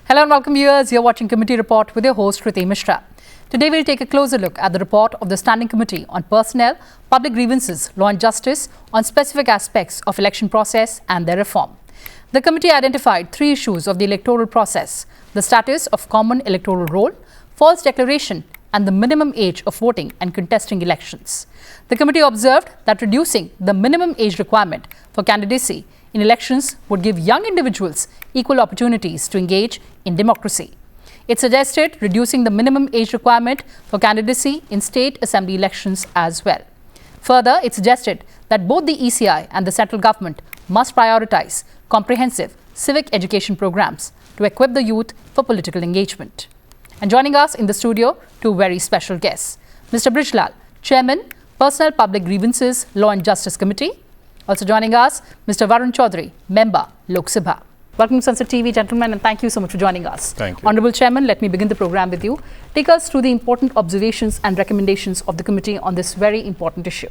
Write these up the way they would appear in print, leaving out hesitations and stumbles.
Hello and welcome viewers. You're watching Committee Report with your host Kriti Mishra. Today we'll take a closer look at the report of the Standing Committee on Personnel, Public Grievances, Law and Justice on specific aspects of election process and their reform. The committee identified 3 issues of the electoral process: the status of Common Electoral Roll, false declaration and the minimum age of voting and contesting elections. The committee observed that reducing the minimum age requirement for candidacy in elections would give young individuals equal opportunities to engage in democracy. It suggested reducing the minimum age requirement for candidacy in state assembly elections as well. Further, it suggested that both the ECI and the central government must prioritise comprehensive civic education programs to equip the youth for political engagement. And joining us in the studio, 2 very special guests. Mr. Brijlal, Chairman, Personnel, Public Grievances, Law and Justice Committee. Also joining us, Mr. Varun Chaudhary, Member, Lok Sabha. Welcome to Sansad TV, gentlemen, and thank you so much for joining us. Thank you. Honourable Chairman, let me begin the programme with you. Take us through the important observations and recommendations of the committee on this very important issue.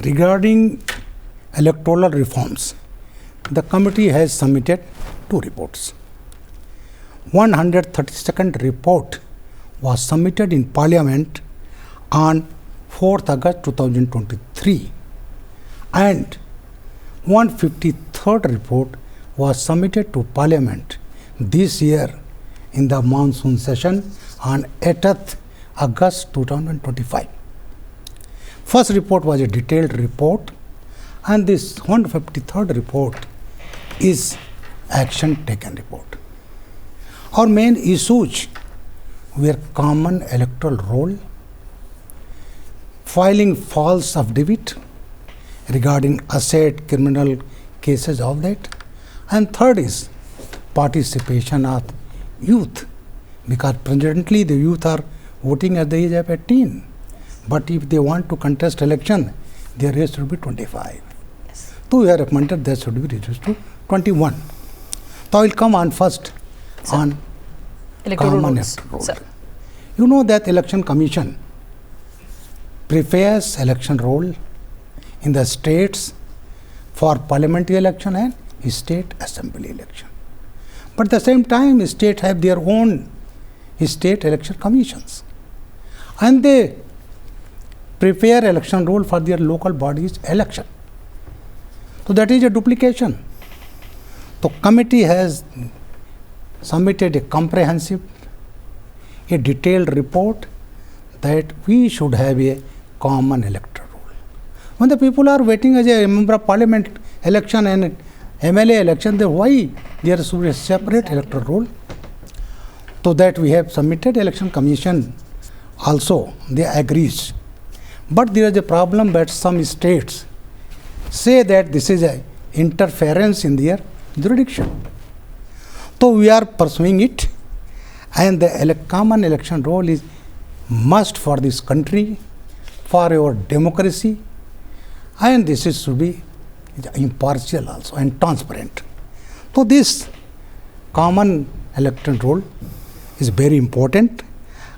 Regarding electoral reforms, the committee has submitted 2 reports. 132nd report was submitted in Parliament on 4th August 2023 and 153rd report was submitted to Parliament this year in the monsoon session on 8th August 2025. First report was a detailed report and this 153rd report is action taken report. Our main issues were common electoral roll, filing false affidavit regarding asset, criminal cases, all that. And third is participation of youth, because presently the youth are voting at the age of 18. But if they want to contest election, their age should be 25. Yes. So we have recommended that should be reduced to 21. So I will come on first on Electoral common rules. electoral roll. Sir. You know that Election Commission prepares election roll in the states for parliamentary election and state assembly election. But at the same time, states have their own state election commissions and they prepare election roll for their local bodies election. So that is a duplication. The committee has submitted a comprehensive, a detailed report that we should have a common electoral roll. When the people are waiting as a member of parliament election and MLA election, then why there should be a separate electoral roll? So that we have submitted election commission also, they agrees. But there is a problem that some states say that this is a interference in their jurisdiction. So we are pursuing it and the common election roll is must for this country, for our democracy, and this is should be impartial also and transparent. So this common election roll is very important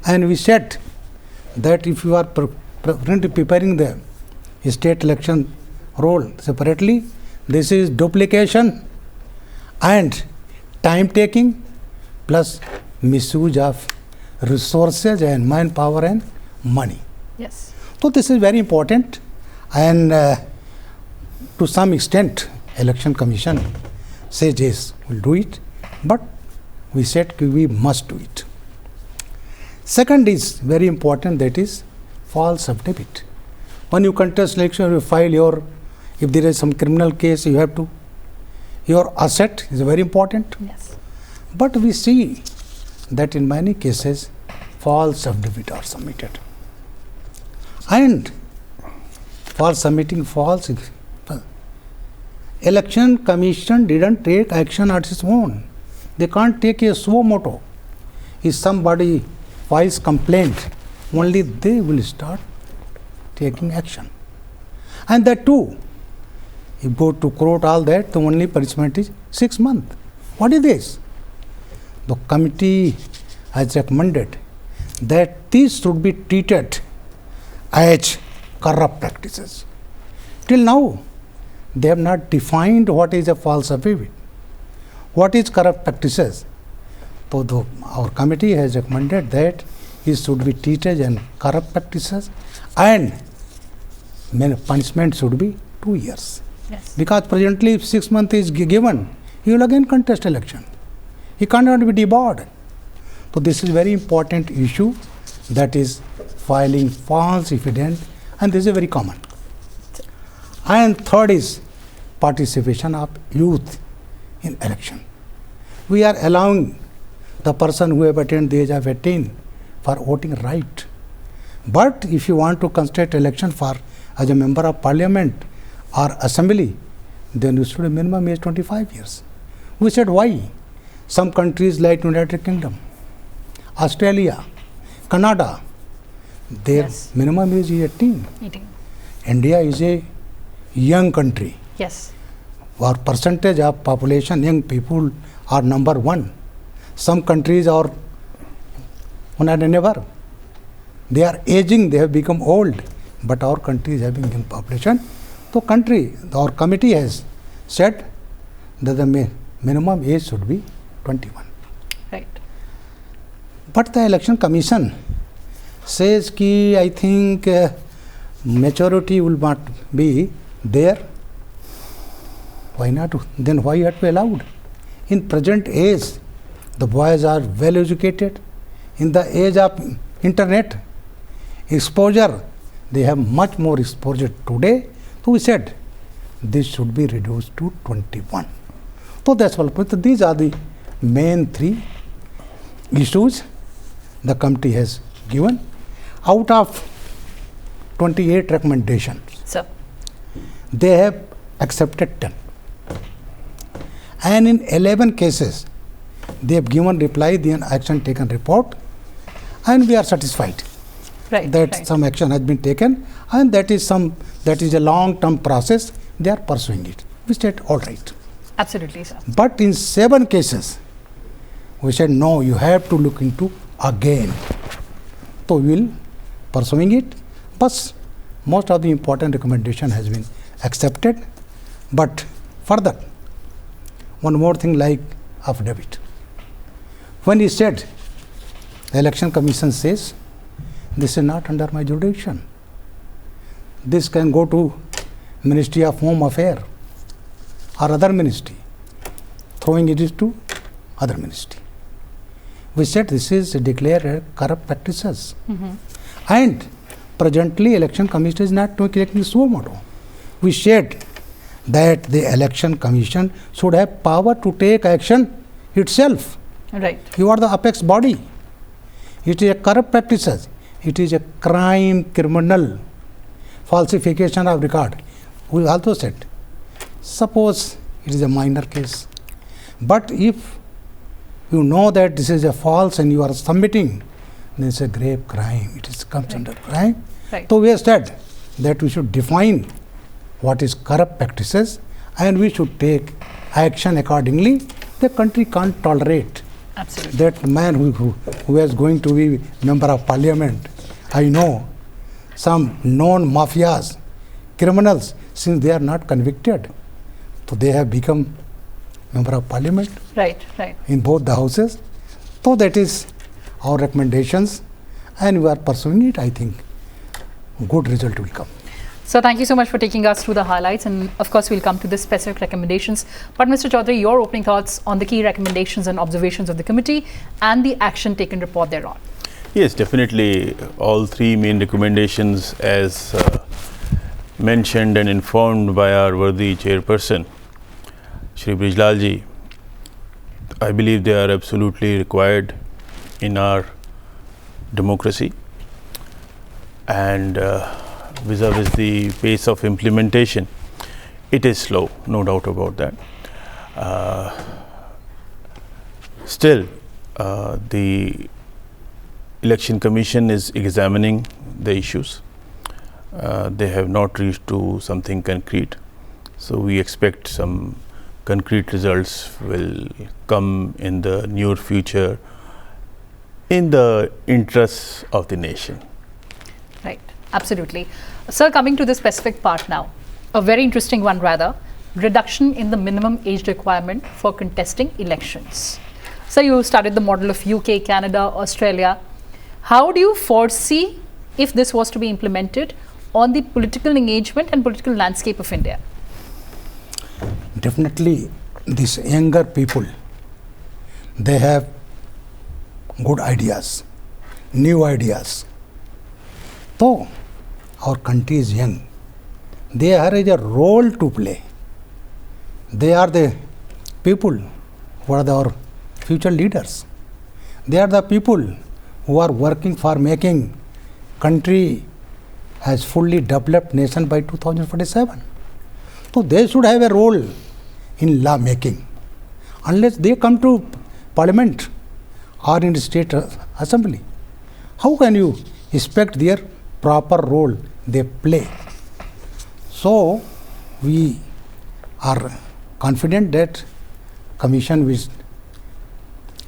and we said that if you are preparing the state election roll separately, this is duplication and time taking plus misuse of resources and manpower and money. Yes. So this is very important and to some extent election commission says yes, we'll do it, but we said we must do it. Second is very important, that is false affidavit. When you contest election, you file your, if there is some criminal case, you have to, your asset is very important. Yes. But we see that in many cases false affidavit are submitted and for submitting false, election commission didn't take action at its own. They can't take a suo moto. If somebody files complaint, only they will start taking action. And that too, you go to court, all that, the only punishment is 6 months. What is this? The committee has recommended that these should be treated as corrupt practices. Till now, they have not defined what is a false affidavit, what is corrupt practices. So our committee has recommended that it should be treated and corrupt practices, and punishment should be 2 years. Yes. Because presently if 6 months is given, he will again contest election. He cannot be debarred. So this is very important issue, that is filing false evidence, and this is very common. And third is participation of youth in election. We are allowing the person who have attained the age of 18 for voting right. But if you want to contest election for as a member of parliament or assembly, then you should have minimum age 25 years. We said why? Some countries like United Kingdom, Australia, Canada, their Yes. minimum age is 18. Eating. India is a young country. Yes. Our percentage of population, young people are number 1. Some countries are never. They are aging, they have become old, but our country is having young population. So our committee has said that the minimum age should be 21. Right. But the election commission says ki I think maturity will not be there. Why not? Then why you have to be allowed? In present age, the boys are well educated. In the age of internet exposure, they have much more exposure today. So we said this should be reduced to 21. So that's all. But these are the main 3 issues the committee has given. Out of 28 recommendations, So, they have accepted 10. And in 11 cases, they have given reply, the action taken report, and we are satisfied right. that right. some action has been taken, and that is a long-term process. They are pursuing it. We said all right. Absolutely, sir. But in 7 cases, we said no, you have to look into again. So we will pursuing it. But most of the important recommendation has been accepted. But further, one more thing like affidavit. When he said, the election commission says, this is not under my jurisdiction. This can go to Ministry of Home Affairs or other ministry, throwing it to other ministry. We said this is declared corrupt practices. And presently election commission is not taking suo motu. We said that the election commission should have power to take action itself. Right. You are the apex body. It is a corrupt practices. It is a crime, criminal, falsification of record. We also said, suppose it is a minor case, but if you know that this is a false and you are submitting, then it's a grave crime. It is comes under crime. Right. So we have said that we should define what is corrupt practices and we should take action accordingly. The country can't tolerate Absolutely. that man who is going to be member of parliament. I know some known mafias, criminals, since they are not convicted, so they have become member of parliament Right. Right. in both the houses. So that is our recommendations, and we are pursuing it. I think good result will come. So thank you so much for taking us through the highlights, and of course we'll come to the specific recommendations. But Mr. Chaudhary, your opening thoughts on the key recommendations and observations of the committee and the action taken report thereon. Yes, definitely. All 3 main recommendations, as mentioned and informed by our worthy chairperson, Shri Brijlalji, I believe they are absolutely required in our democracy. And vis-a-vis the pace of implementation, it is slow, no doubt about that. Still, the Election Commission is examining the issues. They have not reached to something concrete, so we expect some concrete results will come in the near future in the interests of the nation. Right. Absolutely. Sir, coming to the specific part now, a very interesting one rather, reduction in the minimum age requirement for contesting elections. So you studied the model of UK, Canada, Australia. How do you foresee if this was to be implemented on the political engagement and political landscape of India? Definitely, these younger people, they have good ideas, new ideas. Though our country is young, they have a role to play. They are the people who are our future leaders. They are the people who are working for making country as fully developed nation by 2047. So they should have a role in law making. Unless they come to parliament or in the state assembly, how can you expect their proper role they play? So we are confident that commission will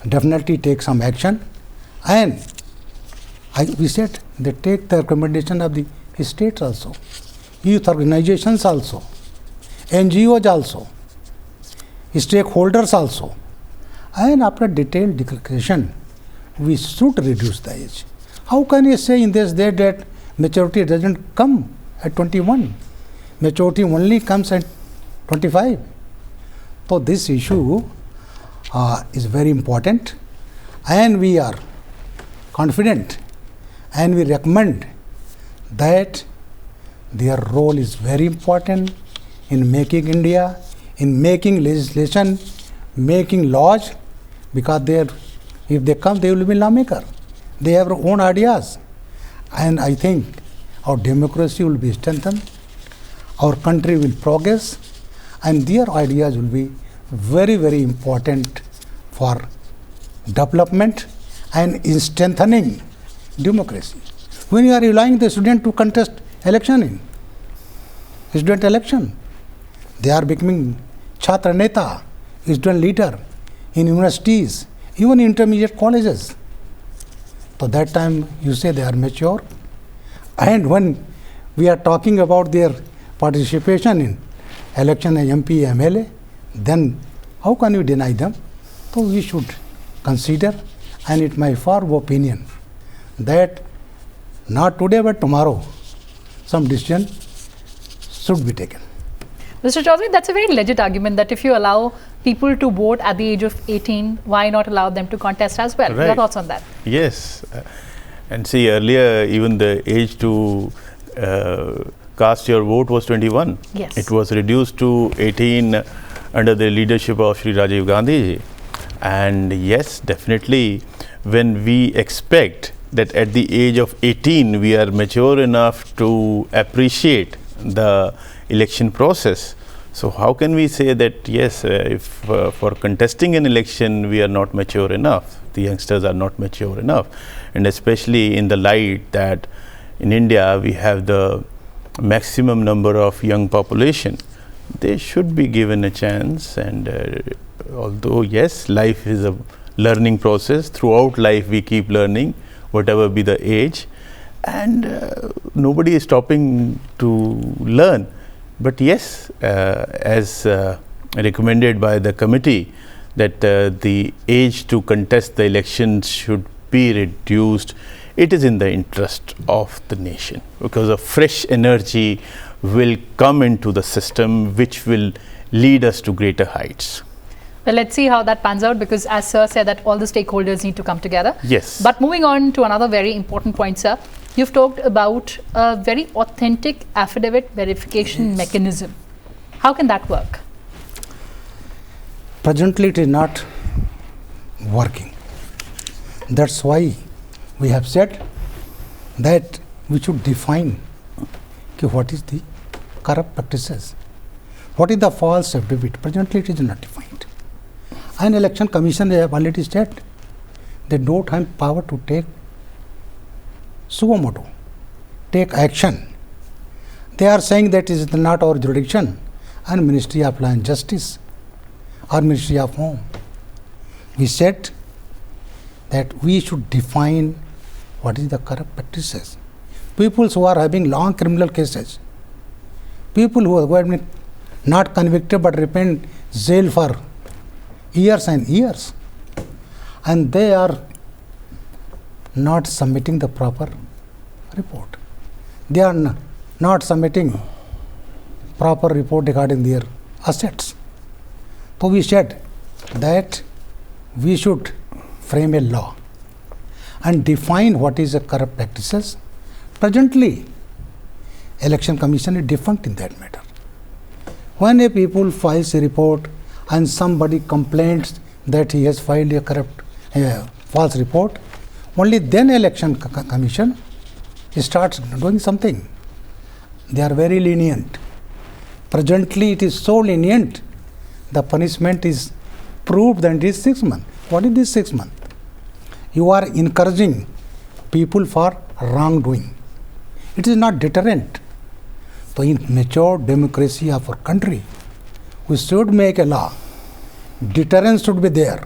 definitely take some action, and we said they take the recommendation of the states also, youth organizations also, NGOs also, stakeholders also, and after detailed declaration, we should reduce the age. How can you say in this day that maturity doesn't come at 21? Maturity only comes at 25. So this issue is very important, and we are confident, and we recommend that their role is very important in making India, in making legislation, making laws, because if they come, they will be lawmaker. They have their own ideas, and I think our democracy will be strengthened, our country will progress, and their ideas will be very, very important for development and in strengthening democracy. When you are allowing the student to contest election student election, they are becoming Chhatra Neta, student leader in universities, even intermediate colleges. So that time you say they are mature. And when we are talking about their participation in election as MP, MLA, then how can you deny them? So we should consider, and it's my firm opinion that not today but tomorrow some decision should be taken. Mr. Chaudhary, that's a very legit argument that if you allow people to vote at the age of 18, why not allow them to contest as well? Right. Your thoughts on that? Yes. And see, earlier even the age to cast your vote was 21. Yes. It was reduced to 18 under the leadership of Shri Rajiv Gandhi ji. And yes, definitely, when we expect that at the age of 18 we are mature enough to appreciate the election process, so how can we say that yes, if for contesting an election we are not mature enough, the youngsters are not mature enough, and especially in the light that in India we have the maximum number of young population, they should be given a chance. And although yes, life is a learning process, throughout life we keep learning, whatever be the age, and nobody is stopping to learn. But yes, as recommended by the committee, that the age to contest the elections should be reduced, it is in the interest of the nation, because a fresh energy will come into the system which will lead us to greater heights. Well, let's see how that pans out, because as Sir said that all the stakeholders need to come together. Yes. But moving on to another very important point, Sir, you've talked about a very authentic affidavit verification mechanism. How can that work? Presently it is not working. That's why we have said that we should define what is the corrupt practices, what is the false affidavit. Presently it is not defined. And election commission, they have already said they don't have power to take suo motu, take action. They are saying that is not our jurisdiction, and Ministry of Law and Justice or Ministry of Home. We said that we should define what is the corrupt practices. People who are having long criminal cases, people who have been not convicted but remain jail for years and years, and they are not submitting the proper report. They are not submitting proper report regarding their assets. So we said that we should frame a law and define what is a corrupt practices. Presently, Election Commission is defunct in that matter. When a people files a report and somebody complains that he has filed a corrupt, false report, only then Election Commission starts doing something. They are very lenient. Presently, it is so lenient, the punishment is proved and it is 6 months. What is this 6 months? You are encouraging people for wrongdoing. It is not deterrent. So in mature democracy of our country, we should make a law. Deterrence should be there.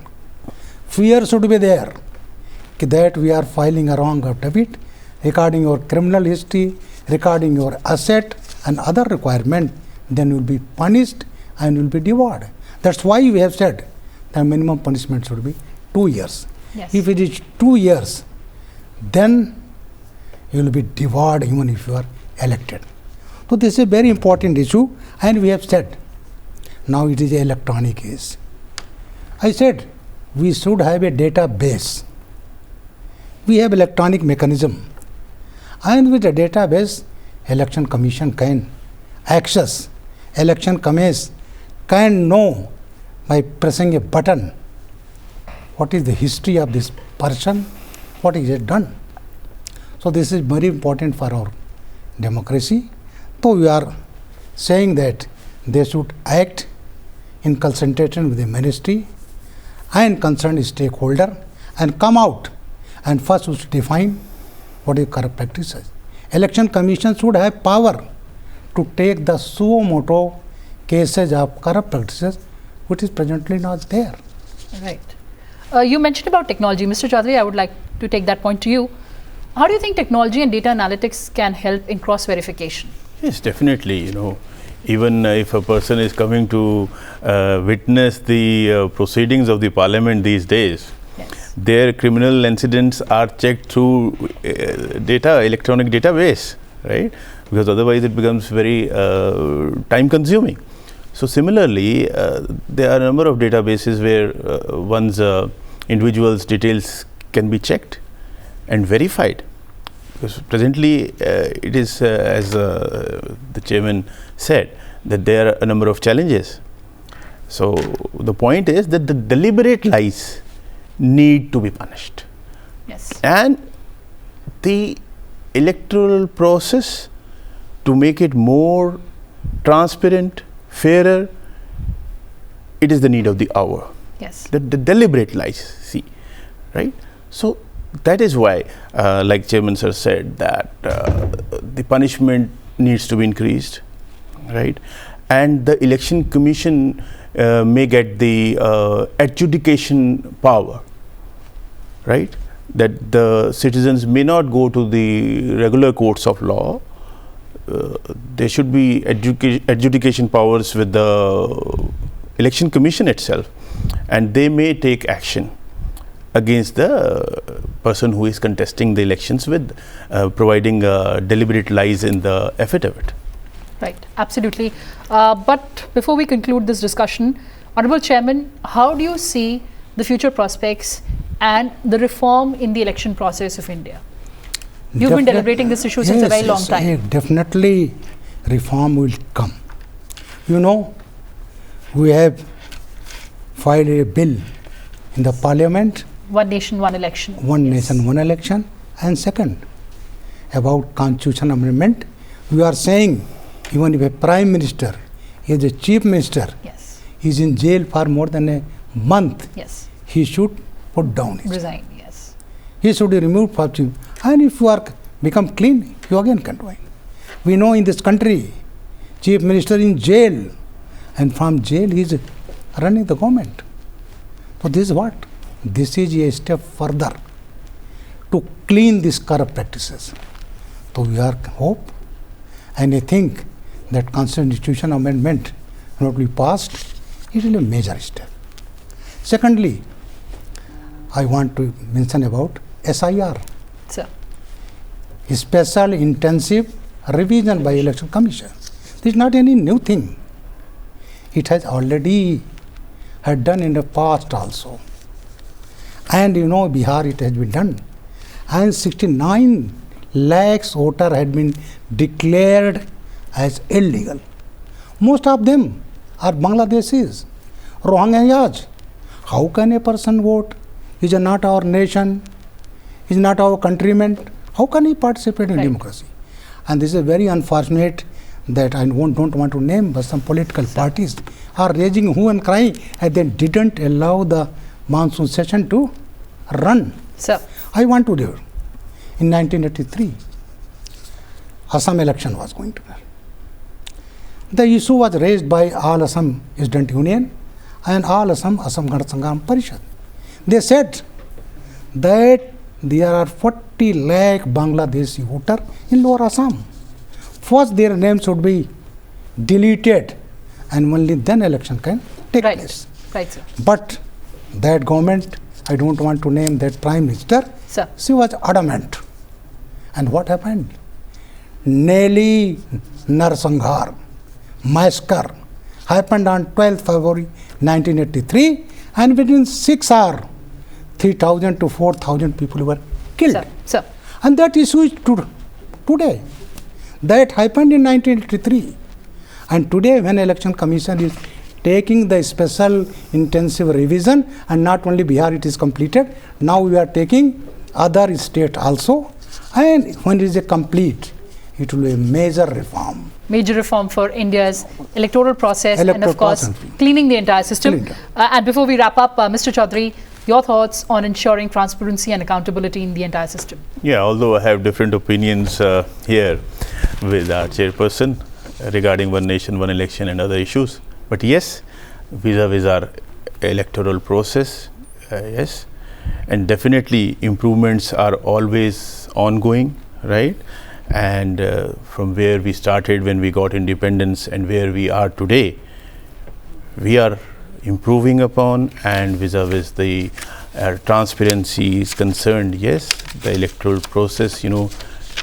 Fear should be there. That we are filing a wrong affidavit regarding your criminal history, regarding your asset and other requirement, then you will be punished and will be devoured. That's why we have said the minimum punishment should be 2 years. Yes. If it is 2 years, then you will be devoured even if you are elected. So this is a very important issue, and we have said now it is an electronic age. I said we should have a database. We have electronic mechanism, and with a database, Election Commission can access. Election Commission can know by pressing a button what is the history of this person, what he has done. So this is very important for our democracy. So we are saying that they should act in consultation with the ministry and concerned stakeholder and come out and first we should define what is corrupt practices. Election Commission should have power to take the suo moto cases of corrupt practices, which is presently not there. Right. You mentioned about technology. Mr. Chaudhary, I would like to take that point to you. How do you think technology and data analytics can help in cross-verification? Yes, definitely. Even if a person is coming to witness the proceedings of the parliament these days, Yes. their criminal incidents are checked through electronic database, right? Because otherwise it becomes very time consuming. So similarly, there are a number of databases where one's individual's details can be checked and verified. Because presently it is, as the chairman said, that there are a number of challenges. So the point is that the deliberate lies need to be punished. Yes. And the electoral process, to make it more transparent, fairer, it is the need of the hour. Yes. The deliberate lies, see, right? So that is why, like Chairman Sir said, that the punishment needs to be increased, right? And the Election Commission may get the adjudication power, right? That the citizens may not go to the regular courts of law. There should be adjudication powers with the Election Commission itself, and they may take action against the person who is contesting the elections with providing deliberate lies in the affidavit. Right, absolutely. But before we conclude this discussion, Honorable Chairman, how do you see the future prospects and the reform in the election process of India? You've been deliberating this issue since a very long time. Definitely reform will come. We have filed a bill in the parliament. One nation, one election. One nation, one election. And second, about constitution amendment, we are saying even if a prime minister is a chief minister, Yes. is in jail for more than a month, Yes. he should put down his Resign. Yes. He should be removed from chief. And if you are become clean, you again can join. We know in this country, chief minister in jail, and from jail he is running the government. So this is what? This is a step further to clean these corrupt practices. So we are hope, and I think that constitution amendment will be passed. It will be a major step. Secondly, I want to mention about SIR, Sir. Special Intensive Revision by Election Commission. This is not any new thing. It has already had done in the past also. And you know, Bihar, it has been done. And 69 lakhs voter had been declared as illegal. Most of them are Bangladeshis, Rohingyas. How can a person vote? Is not our nation, is not our countrymen. How can he participate in democracy? And this is very unfortunate that I don't want to name, but some political parties are raising hue and cry, and they didn't allow the monsoon session to run. Sir. I want to do. In 1983, Assam election was going to be. The issue was raised by All Assam Student Union and All Assam Gana Sangram Parishad. They said that there are 40 lakh Bangladeshi voters in Lower Assam. First, their names should be deleted, and only then election can take place. Right, sir. But that government, I don't want to name that Prime Minister, Sir. she was adamant. And what happened? Nelly Narsanghar massacre happened on 12th February 1983, and within 6 hours, 3,000 to 4,000 people were killed. Sir. And that issue is today. That happened in 1983. And today, when Election Commission is taking the special intensive revision, and not only Bihar it is completed, now we are taking other state also, and when it is a complete, it will be a major reform. Major reform for India's electoral process and of course cleaning the entire system. And before we wrap up, Mr. Chaudhary, your thoughts on ensuring transparency and accountability in the entire system? Yeah, although I have different opinions here with our chairperson regarding one nation, one election and other issues. But yes, vis-a-vis our electoral process, yes, and definitely improvements are always ongoing, right? And from where we started when we got independence and where we are today, we are improving upon, and vis-a-vis the transparency is concerned, yes, the electoral process, you know,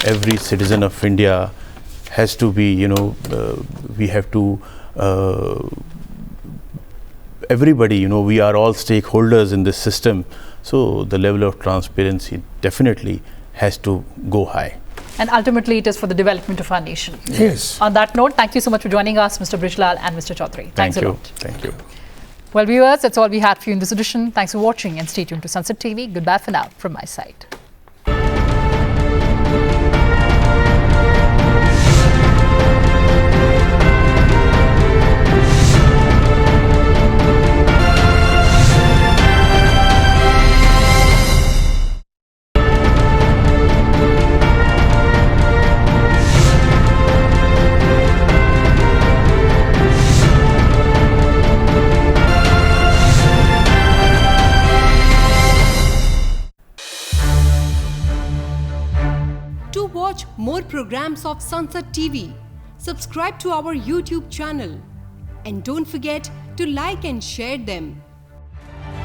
every citizen of India has to be, you know, we have to, everybody, you know, we are all stakeholders in this system. So the level of transparency definitely has to go high. And ultimately, it is for the development of our nation. Yes. On that note, thank you so much for joining us, Mr. Brijlal and Mr. Chaudhary. Thanks a lot. Thank you. Well, viewers, that's all we had for you in this edition. Thanks for watching and stay tuned to Sansad TV. Goodbye for now from my side. To watch more programs of Sansad TV, subscribe to our YouTube channel and don't forget to like and share them.